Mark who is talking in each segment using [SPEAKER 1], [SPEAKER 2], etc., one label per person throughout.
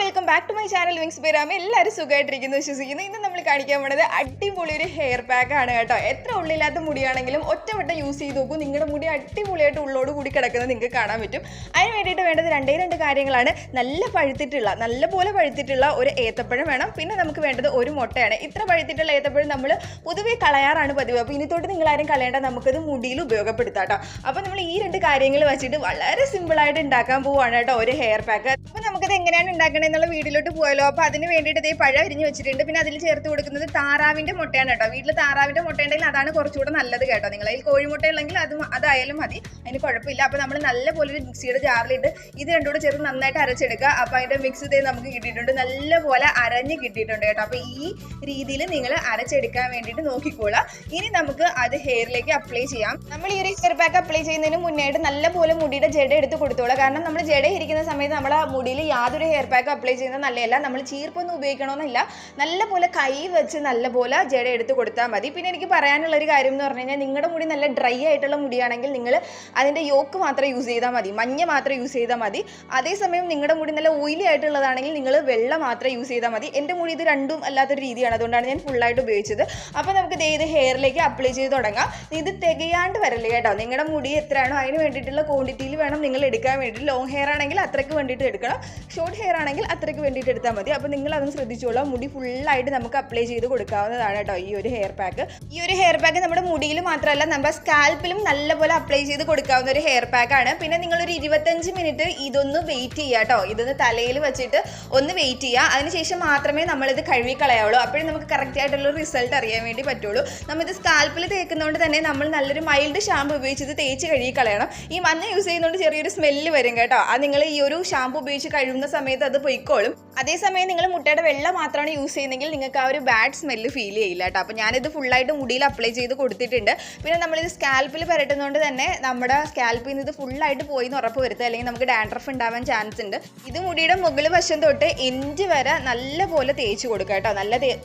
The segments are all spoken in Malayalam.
[SPEAKER 1] Welcome back to my channel wings പേരാമ. എല്ലാവരും സുഖമായിട്ടിരിക്കുന്നു വിശ്വസിക്കുന്നു. ഇന്ന് നമ്മൾ കാണിക്കാൻ പോകുന്നത് അടിപൊളി ഒരു ഹെയർ പാക്ക് ആണ് കേട്ടോ. എത്ര ഉള്ളില്ലാത്ത മുടിയാണെങ്കിലും ഒറ്റവട്ടം യൂസ് ചെയ്ത് നോക്കും, നിങ്ങളുടെ മുടി അടിപൊളിയായിട്ട് ഉള്ളോട് കൂടി കിടക്കുന്നത് നിങ്ങൾക്ക് കാണാൻ പറ്റും. അതിന് വേണ്ടിയിട്ട് വേണ്ടത് രണ്ട് കാര്യങ്ങളാണ്. നല്ലപോലെ പഴുത്തിട്ടുള്ള ഒരു ഏത്തപ്പഴം വേണം. പിന്നെ നമുക്ക് വേണ്ടത് ഒരു മുട്ടയാണ്. ഇത്ര പഴുത്തിട്ടുള്ള ഏത്തപ്പഴം നമ്മൾ പൊതുവെ കളയാറാണ് പതിവ്. അപ്പോൾ ഇനി തൊട്ട് നിങ്ങളാരും കളയേണ്ട, നമുക്കത് മുടിയിൽ ഉപയോഗപ്പെടുത്താം കേട്ടോ. അപ്പോൾ നമ്മൾ ഈ രണ്ട് കാര്യങ്ങൾ വെച്ചിട്ട് വളരെ സിമ്പിളായിട്ട് ഉണ്ടാക്കാൻ പോവുകയാണ് കേട്ടോ ഒരു ഹെയർ പാക്ക്. അപ്പോൾ നമുക്കത് എങ്ങനെയാണ് ഉണ്ടാക്കണത് എന്നുള്ള വീഡിയോയിലോട്ട് പോയാലോ. അപ്പോൾ അതിന് വേണ്ടിയിട്ട് ഇതേ പഴം അരിഞ്ഞ് വെച്ചിട്ടുണ്ട്. പിന്നെ അതിൽ ചേർത്ത് കൊടുക്കുന്നത് താറാവിൻ്റെ മുട്ടയാണ് കേട്ടോ. വീട്ടിൽ താറാവിൻ്റെ മുട്ട ഉണ്ടെങ്കിൽ അതാണ് കുറച്ചുകൂടെ നല്ലത് കേട്ടോ. നിങ്ങളതിൽ കോഴിമുട്ട ഉണ്ടെങ്കിൽ അതായാലും മതി, അതിന് കുഴപ്പമില്ല. അപ്പോൾ നമ്മൾ നല്ലപോലെ ഒരു മിക്സിയുടെ ജാറിലിട്ട് ഇത് രണ്ടുകൂടെ ചേർത്ത് നന്നായിട്ട് അരച്ചെടുക്കുക. അപ്പോൾ അതിൻ്റെ മിക്സ് ഇതേ നമുക്ക് കിട്ടിയിട്ടുണ്ട്, നല്ലപോലെ അരഞ്ഞ് കിട്ടിയിട്ടുണ്ട് കേട്ടോ. അപ്പോൾ ഈ രീതിയിൽ നിങ്ങൾ അരച്ചെടുക്കാൻ വേണ്ടിയിട്ട് നോക്കിക്കോളാം. ഇനി നമുക്ക് അത് ഹെയറിലേക്ക് അപ്ലൈ ചെയ്യാം. നമ്മൾ ഈ ഒരു ഹെയർ പാക്ക് അപ്ലൈ ചെയ്യുന്നതിന് മുന്നായിട്ട് നല്ലപോലെ മുടിയുടെ ജട എടുത്ത് കൊടുത്തോളാം. കാരണം നമ്മൾ ജട ഇരിക്കുന്ന സമയത്ത് നമ്മുടെ മുടിയിൽ യാതൊരു ഹെയർ പാക്ക് അപ്ലൈ ചെയ്യുന്നത് നല്ലതല്ല. നമ്മൾ ചീർപ്പൊന്നും ഉപയോഗിക്കണമെന്നില്ല, നല്ലപോലെ കൈ വെച്ച് നല്ലപോലെ ജട എടുത്ത് കൊടുത്താൽ മതി. പിന്നെ എനിക്ക് പറയാനുള്ളൊരു കാര്യം എന്ന് പറഞ്ഞു കഴിഞ്ഞാൽ, നിങ്ങളുടെ മുടി നല്ല ഡ്രൈ ആയിട്ടുള്ള മുടിയാണെങ്കിൽ നിങ്ങൾ അതിൻ്റെ യോക്ക് മാത്രം യൂസ് ചെയ്താൽ മതി, മഞ്ഞ മാത്രം യൂസ് ചെയ്താൽ മതി. അതേസമയം നിങ്ങളുടെ മുടി നല്ല ഓയിലി ആയിട്ടുള്ളതാണെങ്കിൽ നിങ്ങൾ വെള്ള മാത്രം യൂസ് ചെയ്താൽ മതി. എൻ്റെ മുടി ഇത് രണ്ടും അല്ലാത്തൊരു രീതിയാണ്, അതുകൊണ്ടാണ് ഞാൻ ഫുള്ളായിട്ട് ഉപയോഗിച്ചത്. അപ്പോൾ നമുക്ക് ഇത് ഹെയറിലേക്ക് അപ്ലൈ ചെയ്ത് തുടങ്ങാം. ഇത് തികയാണ്ട് വരല്ലേ കേട്ടോ. നിങ്ങളുടെ മുടി എത്രയാണോ അതിന് വേണ്ടിയിട്ടുള്ള ക്വാണ്ടിറ്റിയിൽ വേണം നിങ്ങൾ എടുക്കാൻ വേണ്ടിയിട്ട്. ലോങ് ഹെയർ ആണെങ്കിൽ അത്രയ്ക്ക് വേണ്ടിയിട്ട് എടുക്കണം, ഷോർട്ട് ഹെയർ ആണെങ്കിൽ അത്രയ്ക്ക് വേണ്ടിയിട്ട് എടുത്താൽ മതി. അപ്പോൾ നിങ്ങൾ അതൊന്ന് ശ്രദ്ധിച്ചോളാം. മുടി ഫുള്ളായിട്ട് നമുക്ക് അപ്ലൈ ചെയ്ത് കൊടുക്കാവുന്നതാണ് കേട്ടോ ഈ ഒരു ഹെയർ പാക്ക്. ഈ ഒരു ഹെയർ പാക്ക് നമ്മുടെ മുടിയിൽ മാത്രമല്ല നമ്മുടെ സ്കാൽപ്പിലും നല്ലപോലെ അപ്ലൈ ചെയ്ത് കൊടുക്കാവുന്ന ഒരു ഹെയർ പാക്കാണ്. പിന്നെ നിങ്ങളൊരു 25 മിനിറ്റ് ഇതൊന്ന് വെയിറ്റ് ചെയ്യുക കേട്ടോ. ഇതൊന്ന് തലയിൽ വെച്ചിട്ട് ഒന്ന് വെയിറ്റ് ചെയ്യുക. അതിനുശേഷം മാത്രമേ നമ്മളിത് കഴുകി കളയാവുള്ളൂ. അപ്പോഴും നമുക്ക് കറക്റ്റ് ആയിട്ടുള്ള റിസൾട്ട് അറിയാൻ വേണ്ടി പറ്റുള്ളൂ. നമ്മളിത് സ്കാൽപ്പിൽ തേക്കുന്നതുകൊണ്ട് തന്നെ നമ്മൾ നല്ലൊരു മൈൽഡ് ഷാമ്പു ഉപയോഗിച്ച് തേച്ച് കഴുകി കളയണം. ഈ മഞ്ഞ യൂസ് ചെയ്യുന്നതുകൊണ്ട് ചെറിയൊരു സ്മെല്ല് വരും കേട്ടോ. അത് നിങ്ങൾ ഈ ഒരു ഷാമ്പു ഉപയോഗിച്ച് കഴുകുന്ന സമയത്ത് അത് പൊയ്ക്കോളും. അതേസമയം നിങ്ങൾ മുട്ടയുടെ വെള്ള മാത്രമാണ് യൂസ് ചെയ്യുന്നതെങ്കിൽ നിങ്ങൾക്ക് ആ ഒരു ബാഡ് സ്മെല്ല് ഫീൽ ചെയ്യില്ല കേട്ടോ. അപ്പോൾ ഞാനിത് ഫുള്ളായിട്ട് മുടിയിൽ അപ്ലൈ ചെയ്ത് കൊടുത്തിട്ടുണ്ട്. പിന്നെ നമ്മളിത് സ്കാൽപ്പിൽ പുരട്ടുന്നതുകൊണ്ട് തന്നെ നമ്മുടെ സ്കാൽപ്പിൽ നിന്ന് ഇത് ഫുള്ളായിട്ട് പോയി എന്ന് ഉറപ്പ് വരുത്തുക, അല്ലെങ്കിൽ നമുക്ക് ഡാൻഡ്രഫ് ഉണ്ടാവാൻ ചാൻസ് ഉണ്ട്. ഇത് മുടിയുടെ മുകൾ വശം തൊട്ട് എൻഡ് വരെ നല്ലപോലെ തേച്ച് കൊടുക്കുക കേട്ടോ.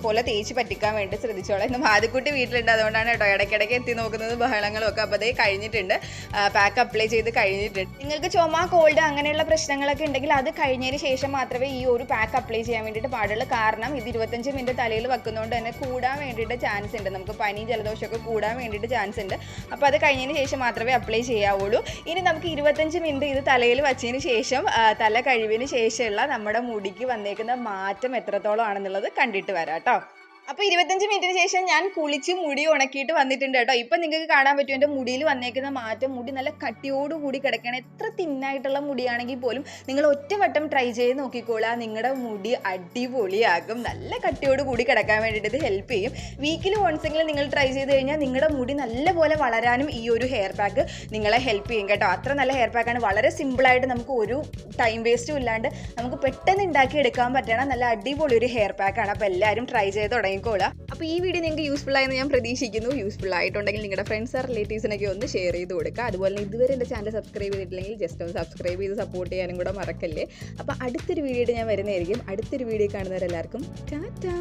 [SPEAKER 1] പോലെ തേച്ച് പറ്റിക്കാൻ വേണ്ടി ശ്രദ്ധിച്ചോളാം. ഇന്ന് മാതിക്കുട്ടി വീട്ടിലുണ്ട്, അതുകൊണ്ടാണ് കേട്ടോ ഇടയ്ക്കിടയ്ക്ക് എത്തി നോക്കുന്നത് ബഹളങ്ങളും ഒക്കെ. അപ്പോൾ അതേ കഴിഞ്ഞിട്ടുണ്ട്, പാക്ക് അപ്ലൈ ചെയ്ത് കഴിഞ്ഞിട്ടുണ്ട്. നിങ്ങൾക്ക് ചുമ, കോൾഡ് അങ്ങനെയുള്ള പ്രശ്നങ്ങളൊക്കെ ഉണ്ടെങ്കിൽ അത് കഴിഞ്ഞതിന് ശേഷം മാത്രമേ ഈ ഒരു പാക്ക് അപ്ലൈ ചെയ്യാൻ വേണ്ടിയിട്ട് പാടുള്ളൂ. കാരണം ഇത് 25 മിനിറ്റ് തലയിൽ വെക്കുന്നതുകൊണ്ട് തന്നെ കൂടാൻ വേണ്ടിയിട്ട് ചാൻസ് ഉണ്ട്. നമുക്ക് പനി ജലദോഷമൊക്കെ കൂടാൻ വേണ്ടിയിട്ട് ചാൻസ് ഉണ്ട്. അപ്പോൾ അത് കഴിഞ്ഞതിന് ശേഷം മാത്രമേ അപ്ലൈ ചെയ്യാവുള്ളൂ. ഇനി നമുക്ക് 25 മിനിറ്റ് ഇത് തലയിൽ വെച്ചതിന് ശേഷം തല കഴിവിന് ശേഷമുള്ള നമ്മുടെ മുടിക്ക് വന്നേക്കുന്ന മാറ്റം എത്രത്തോളം ആണെന്നുള്ളത് കണ്ടിട്ട് വരാം കേട്ടോ. അപ്പോൾ 25 മിനിറ്റിന് ശേഷം ഞാൻ കുളിച്ച് മുടി ഉണക്കിയിട്ട് വന്നിട്ടുണ്ട് കേട്ടോ. ഇപ്പം നിങ്ങൾക്ക് കാണാൻ പറ്റും എൻ്റെ മുടിയിൽ വന്നേക്കുന്ന മാറ്റം. മുടി നല്ല കട്ടിയോടുകൂടി കിടക്കണം. എത്ര തിന്നായിട്ടുള്ള മുടിയാണെങ്കിൽ പോലും നിങ്ങൾ ഒറ്റവട്ടം ട്രൈ ചെയ്ത് നോക്കിക്കോളാം, നിങ്ങളുടെ മുടി അടിപൊളിയാകും. നല്ല കട്ടിയോട് കൂടി കിടക്കാൻ വേണ്ടിയിട്ട് ഇത് ഹെൽപ്പ് ചെയ്യും. വീക്കിൽ വൺസെങ്കിലും നിങ്ങൾ ട്രൈ ചെയ്ത് കഴിഞ്ഞാൽ നിങ്ങളുടെ മുടി നല്ലപോലെ വളരാനും ഈ ഒരു ഹെയർ പാക്ക് നിങ്ങളെ ഹെൽപ്പ് ചെയ്യും കേട്ടോ. അത്ര നല്ല ഹെയർ പാക്കാണ്. വളരെ സിമ്പിളായിട്ട് നമുക്ക് ഒരു ടൈം വേസ്റ്റും ഇല്ലാണ്ട് നമുക്ക് പെട്ടെന്ന് ഉണ്ടാക്കി എടുക്കാൻ പറ്റണ നല്ല അടിപൊളി ഒരു ഹെയർ പാക്കാണ്. അപ്പോൾ എല്ലാവരും ട്രൈ ചെയ്ത് തുടങ്ങി. അപ്പോൾ ഈ വീഡിയോ നിങ്ങൾക്ക് യൂസ്ഫുൾ ആയെന്ന് ഞാൻ പ്രതീക്ഷിക്കുന്നു. യൂസ്ഫുൾ ആയിട്ടുണ്ടെങ്കിൽ നിങ്ങളുടെ ഫ്രണ്ട്സ് ആർ റിലേറ്റീവ്സിനൊക്കെ ഒന്ന് ഷെയർ ചെയ്ത് കൊടുക്കുക. അതുപോലെ ഇതുവരെ എൻ്റെ ചാനൽ സബ്സ്ക്രൈബ് ചെയ്തിട്ടില്ലെങ്കിൽ ജസ്റ്റ് ഒന്ന് സബ്സ്ക്രൈബ് ചെയ്ത് സപ്പോർട്ട് ചെയ്യാനും കൂടെ മറക്കല്ലേ. അപ്പോൾ അടുത്തൊരു വീഡിയോ ഞാൻ വരുന്നതായിരിക്കും. അടുത്തൊരു വീഡിയോ കാണുന്നവരെല്ലാവർക്കും ടാറ്റാ.